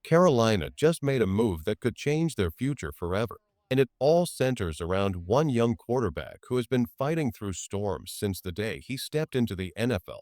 Carolina just made a move that could change their future forever, and it all centers around one young quarterback who has been fighting through storms since the day he stepped into the NFL.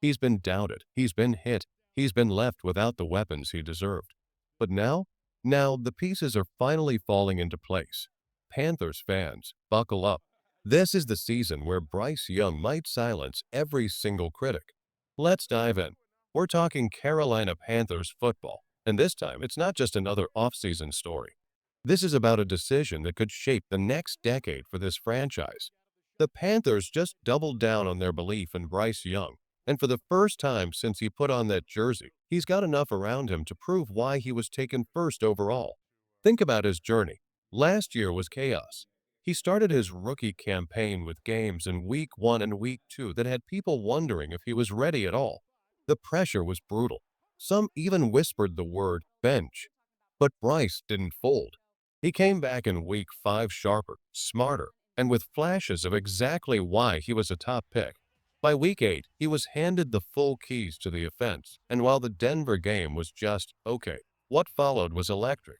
He's been doubted, he's been hit, he's been left without the weapons he deserved. But now the pieces are finally falling into place. Panthers fans, buckle up. This is the season where Bryce Young might silence every single critic. Let's dive in. We're talking Carolina Panthers football, and this time it's not just another offseason story. This is about a decision that could shape the next decade for this franchise. The Panthers just doubled down on their belief in Bryce Young, and for the first time since he put on that jersey, he's got enough around him to prove why he was taken first overall. Think about his journey. Last year was chaos. He started his rookie campaign with games in week 1 and week 2 that had people wondering if he was ready at all. The pressure was brutal. Some even whispered the word bench. But Bryce didn't fold. He came back in week 5 sharper, smarter, and with flashes of exactly why he was a top pick. By week 8, he was handed the full keys to the offense, and while the Denver game was just okay, what followed was electric.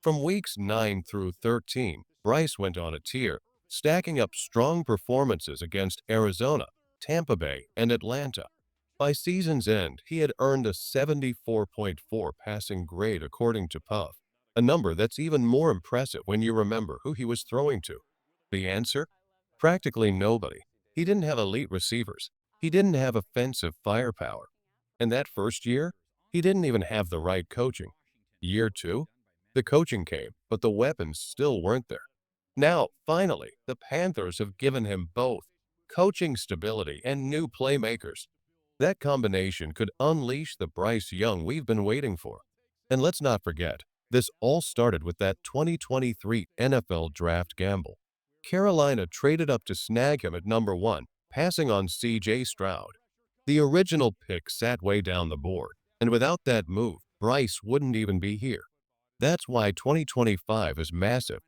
From weeks 9 through 13, Bryce went on a tear, stacking up strong performances against Arizona, Tampa Bay, and Atlanta. By season's end, he had earned a 74.4 passing grade according to Puff, a number that's even more impressive when you remember who he was throwing to. The answer? Practically nobody. He didn't have elite receivers. He didn't have offensive firepower. And that first year, he didn't even have the right coaching. Year 2, the coaching came, but the weapons still weren't there. Now, finally, the Panthers have given him both coaching stability and new playmakers. That combination could unleash the Bryce Young we've been waiting for. And let's not forget, this all started with that 2023 NFL draft gamble. Carolina traded up to snag him at number 1, passing on C.J. Stroud. The original pick sat way down the board, and without that move, Bryce wouldn't even be here. That's why 2025 is massive.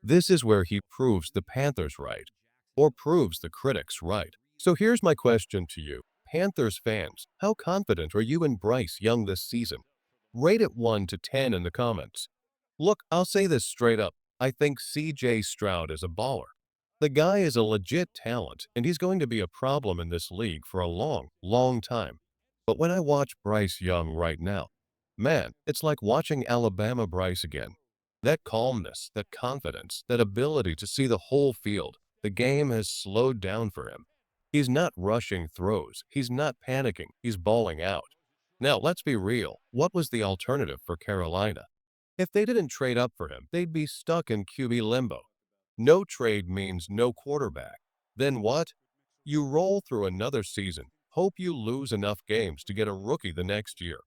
This is where he proves the Panthers right, or proves the critics right. So here's my question to you, Panthers fans. How confident are you in Bryce Young this season? Rate it 1 to 10 in the comments. Look, I'll say this straight up. I think CJ Stroud is a baller. The guy is a legit talent, and he's going to be a problem in this league for a long, long time. But when I watch Bryce Young right now, man, it's like watching Alabama Bryce again. That calmness, that confidence, that ability to see the whole field, the game has slowed down for him. He's not rushing throws, he's not panicking, he's balling out. Now, let's be real. What was the alternative for Carolina? If they didn't trade up for him, they'd be stuck in QB limbo. No trade means no quarterback. Then what? You roll through another season, hope you lose enough games to get a rookie the next year,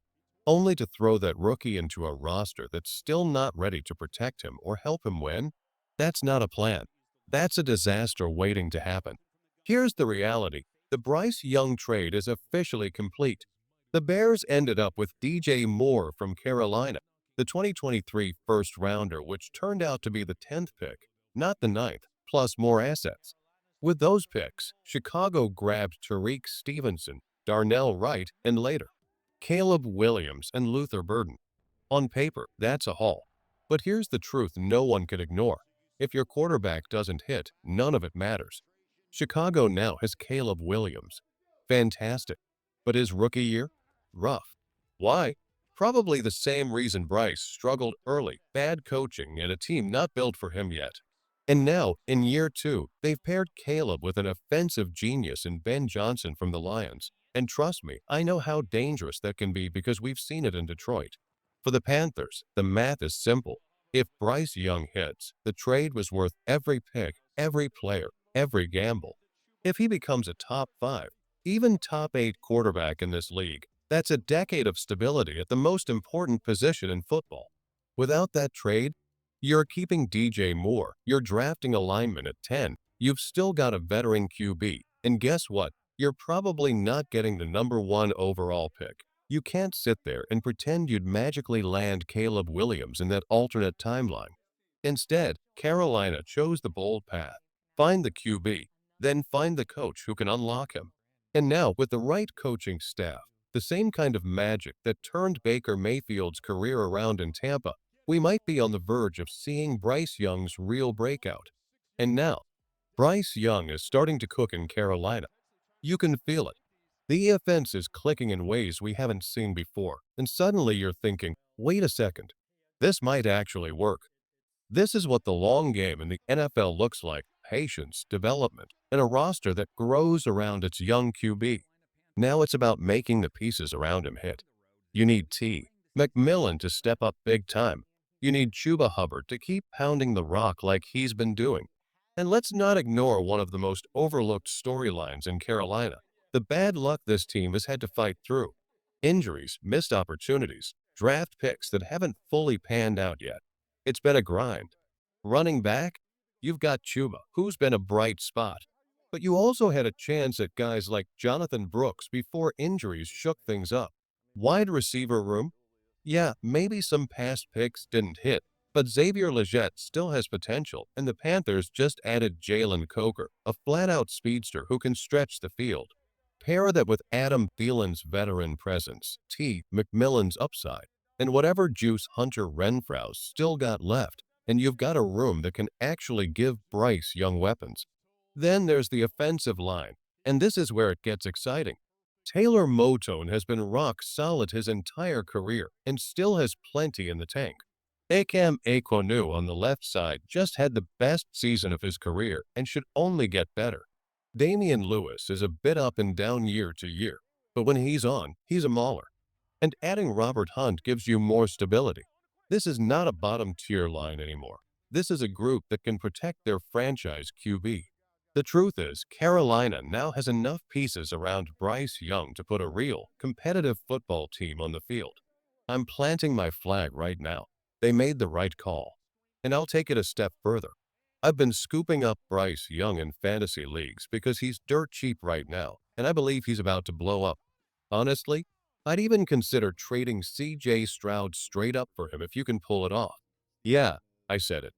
only to throw that rookie into a roster that's still not ready to protect him or help him win? That's not a plan. That's a disaster waiting to happen. Here's the reality. The Bryce Young trade is officially complete. The Bears ended up with DJ Moore from Carolina, the 2023 first rounder, which turned out to be the 10th pick, not the ninth, plus more assets. With those picks, Chicago grabbed Tariq Stevenson, Darnell Wright, and later, Caleb Williams and Luther Burden. On paper, that's a haul. But here's the truth no one can ignore. If your quarterback doesn't hit, none of it matters. Chicago now has Caleb Williams. Fantastic. But his rookie year? Rough. Why? Probably the same reason Bryce struggled early, bad coaching and a team not built for him yet. And now, in year 2, they've paired Caleb with an offensive genius in Ben Johnson from the Lions. And trust me, I know how dangerous that can be because we've seen it in Detroit. For the Panthers, the math is simple. If Bryce Young hits, the trade was worth every pick, every player, every gamble. If he becomes a top 5, even top 8 quarterback in this league, that's a decade of stability at the most important position in football. Without that trade, you're keeping DJ Moore, you're drafting a lineman at 10, you've still got a veteran QB, and guess what? You're probably not getting the number 1 overall pick. You can't sit there and pretend you'd magically land Caleb Williams in that alternate timeline. Instead, Carolina chose the bold path. Find the QB, then find the coach who can unlock him. And now, with the right coaching staff, The same kind of magic that turned Baker Mayfield's career around in Tampa. We might be on the verge of seeing Bryce Young's real breakout. And now, Bryce Young is starting to cook in Carolina. You can feel it. The offense is clicking in ways we haven't seen before, and suddenly you're thinking, wait a second, this might actually work. This is what the long game in the NFL looks like: patience, development, and a roster that grows around its young QB. Now it's about making the pieces around him hit. You need McMillan to step up big time. You need Chuba Hubbard to keep pounding the rock like he's been doing. And let's not ignore one of the most overlooked storylines in Carolina: the bad luck this team has had to fight through. Injuries, missed opportunities, draft picks that haven't fully panned out yet. It's been a grind. Running back, you've got Chuba, who's been a bright spot. But you also had a chance at guys like Jonathan Brooks before injuries shook things up. Wide receiver room? Yeah, maybe some past picks didn't hit, but Xavier Legette still has potential, and the Panthers just added Jalen Coker, a flat-out speedster who can stretch the field. Pair that with Adam Thielen's veteran presence, McMillan's upside, and whatever juice Hunter Renfrow's still got left, and you've got a room that can actually give Bryce Young weapons. Then there's the offensive line, and this is where it gets exciting. Taylor Motone has been rock solid his entire career and still has plenty in the tank. Akam Ekwonu on the left side just had the best season of his career and should only get better. Damian Lewis is a bit up and down year to year, but when he's on, he's a mauler. And adding Robert Hunt gives you more stability. This is not a bottom tier line anymore. This is a group that can protect their franchise QB. The truth is, Carolina now has enough pieces around Bryce Young to put a real, competitive football team on the field. I'm planting my flag right now. They made the right call. And I'll take it a step further. I've been scooping up Bryce Young in fantasy leagues because he's dirt cheap right now, and I believe he's about to blow up. Honestly, I'd even consider trading CJ Stroud straight up for him if you can pull it off. Yeah, I said it.